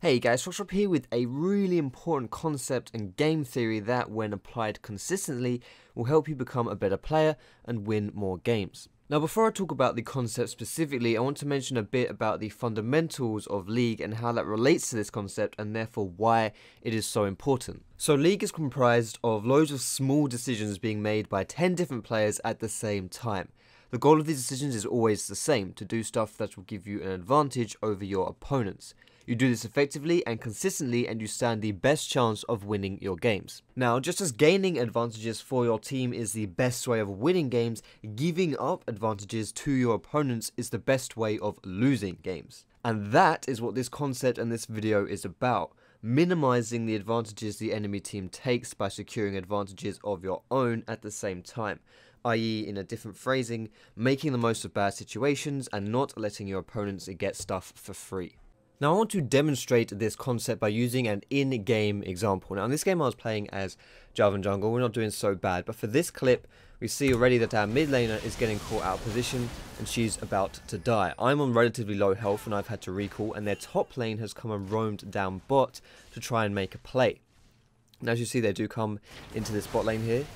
Hey guys, Foxtrot here with a really important concept and game theory that, when applied consistently, will help you become a better player and win more games. Now, before I talk about the concept specifically, I want to mention a bit about the fundamentals of League and how that relates to this concept and therefore why it is so important. So League is comprised of loads of small decisions being made by 10 different players at the same time. The goal of these decisions is always the same: to do stuff that will give you an advantage over your opponents. You do this effectively and consistently, and you stand the best chance of winning your games. Now, just as gaining advantages for your team is the best way of winning games, giving up advantages to your opponents is the best way of losing games. And that is what this concept and this video is about: minimizing the advantages the enemy team takes by securing advantages of your own at the same time, i.e., in a different phrasing, making the most of bad situations and not letting your opponents get stuff for free. Now, I want to demonstrate this concept by using an in-game example. Now, in this game I was playing as Jarvan Jungle. We're not doing so bad, but for this clip, we see already that our mid laner is getting caught out of position and she's about to die. I'm on relatively low health and I've had to recall, and their top lane has come and roamed down bot to try and make a play. Now, as you see, they do come into this bot lane here,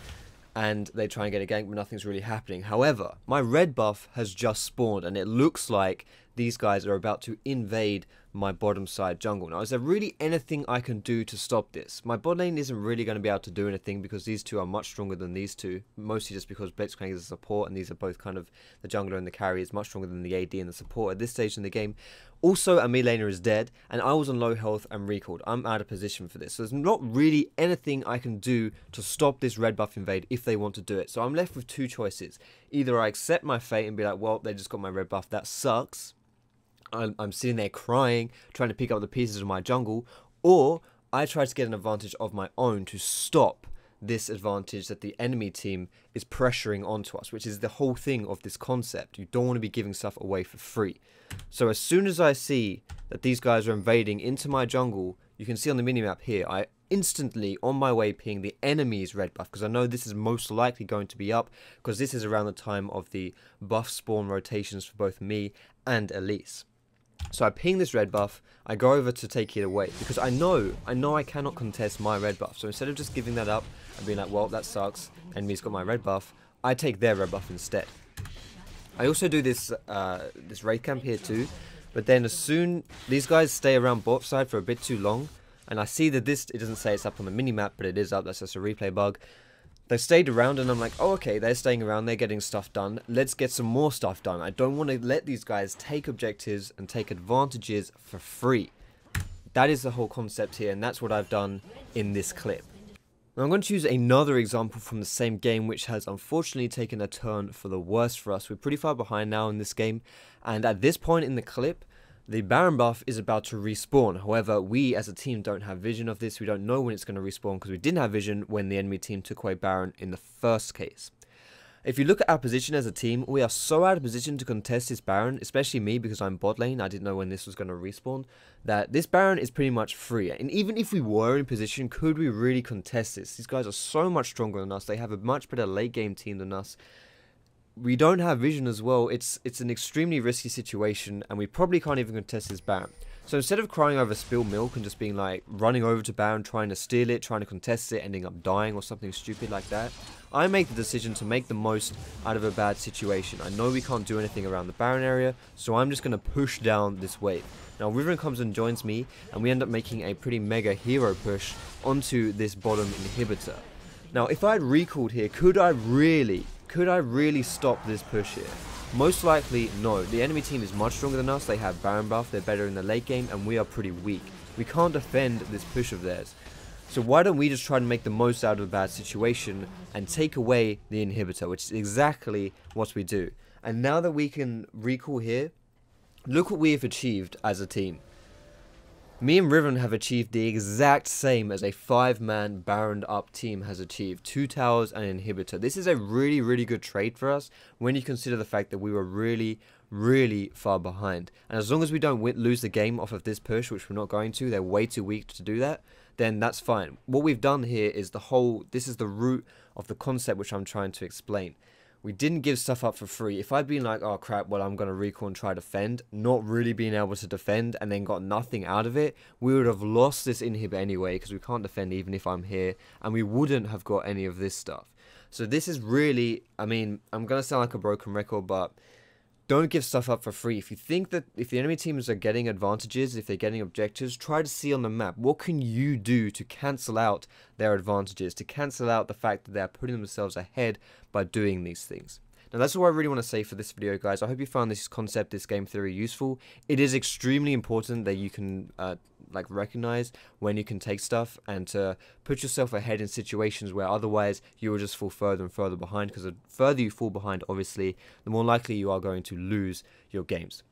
and they try and get a gank, but nothing's really happening. However, my red buff has just spawned, and it looks like these guys are about to invade my bottom side jungle. Now, is there really anything I can do to stop this? My bot lane isn't really going to be able to do anything because these two are much stronger than these two, mostly just because Blitzcrank is a support, and these are both kind of, the jungler and the carry is much stronger than the AD and the support at this stage in the game. Also, a mid laner is dead, and I was on low health and recalled. I'm out of position for this, so there's not really anything I can do to stop this red buff invade if they want to do it. So I'm left with two choices: either I accept my fate and be like, well, they just got my red buff, that sucks, I'm sitting there crying, trying to pick up the pieces of my jungle, or I try to get an advantage of my own to stop this advantage that the enemy team is pressuring onto us, which is the whole thing of this concept. You don't want to be giving stuff away for free. So as soon as I see that these guys are invading into my jungle, you can see on the minimap here, I instantly, on my way, ping the enemy's red buff, because I know this is most likely going to be up, because this is around the time of the buff spawn rotations for both me and Elise. So I ping this red buff, I go over to take it away, because I know I cannot contest my red buff. So instead of just giving that up and being like, well, that sucks, enemy's got my red buff, I take their red buff instead. I also do this this raid camp here too, but then as soon these guys stay around bot side for a bit too long, and I see that it doesn't say it's up on the minimap, but it is up, that's just a replay bug. They stayed around and I'm like, oh, okay, they're staying around, they're getting stuff done, let's get some more stuff done. I don't want to let these guys take objectives and take advantages for free. That is the whole concept here, and that's what I've done in this clip. Now, I'm going to use another example from the same game, which has unfortunately taken a turn for the worse for us. We're pretty far behind now in this game, and at this point in the clip, the Baron buff is about to respawn. However, we as a team don't have vision of this. We don't know when it's going to respawn because we didn't have vision when the enemy team took away Baron in the first case. If you look at our position as a team, we are so out of position to contest this Baron, especially me because I'm bot lane, I didn't know when this was going to respawn, that this Baron is pretty much free. And even if we were in position, could we really contest this? These guys are so much stronger than us. They have a much better late game team than us. We don't have vision as well. It's an extremely risky situation, and we probably can't even contest this Baron. So instead of crying over spilled milk and just being like running over to Baron, trying to steal it, trying to contest it, ending up dying or something stupid like that, I make the decision to make the most out of a bad situation. I know we can't do anything around the Baron area, so I'm just going to push down this wave. Now Riven comes and joins me, and we end up making a pretty mega hero push onto this bottom inhibitor. Now, if I had recalled here, could I really stop this push here? Most likely, no. The enemy team is much stronger than us. They have Baron buff, they're better in the late game, and we are pretty weak. We can't defend this push of theirs. So why don't we just try to make the most out of a bad situation and take away the inhibitor, which is exactly what we do. And now that we can recall here, look what we have achieved as a team. Me and Riven have achieved the exact same as a 5-man Baron up team has achieved. 2 towers and an inhibitor. This is a really good trade for us when you consider the fact that we were really far behind. And as long as we don't lose the game off of this push, which we're not going to, they're way too weak to do that, then that's fine. What we've done here is this is the root of the concept which I'm trying to explain. we didn't give stuff up for free. If I'd been like, oh crap, well I'm going to recall and try defend, not really being able to defend and then got nothing out of it, we would have lost this inhib anyway because we can't defend even if I'm here, and we wouldn't have got any of this stuff. So this is really, I mean, I'm going to sound like a broken record, but don't give stuff up for free. If you think that if the enemy teams are getting advantages, if they're getting objectives, try to see on the map, what can you do to cancel out their advantages, to cancel out the fact that they're putting themselves ahead by doing these things. Now that's all I really want to say for this video, guys. I hope you found this concept, this game theory useful. It is extremely important that you can like recognize when you can take stuff and to put yourself ahead in situations where otherwise you will just fall further and further behind, because the further you fall behind, obviously, the more likely you are going to lose your games.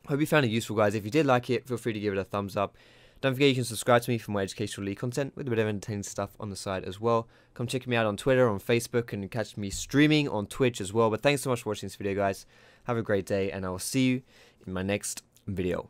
Hope you found it useful, guys. If you did like it, feel free to give it a thumbs up. Don't forget you can subscribe to me for more educational League content with a bit of entertaining stuff on the side as well. Come check me out on Twitter, on Facebook, and catch me streaming on Twitch as well. But thanks so much for watching this video, guys. Have a great day, and I will see you in my next video.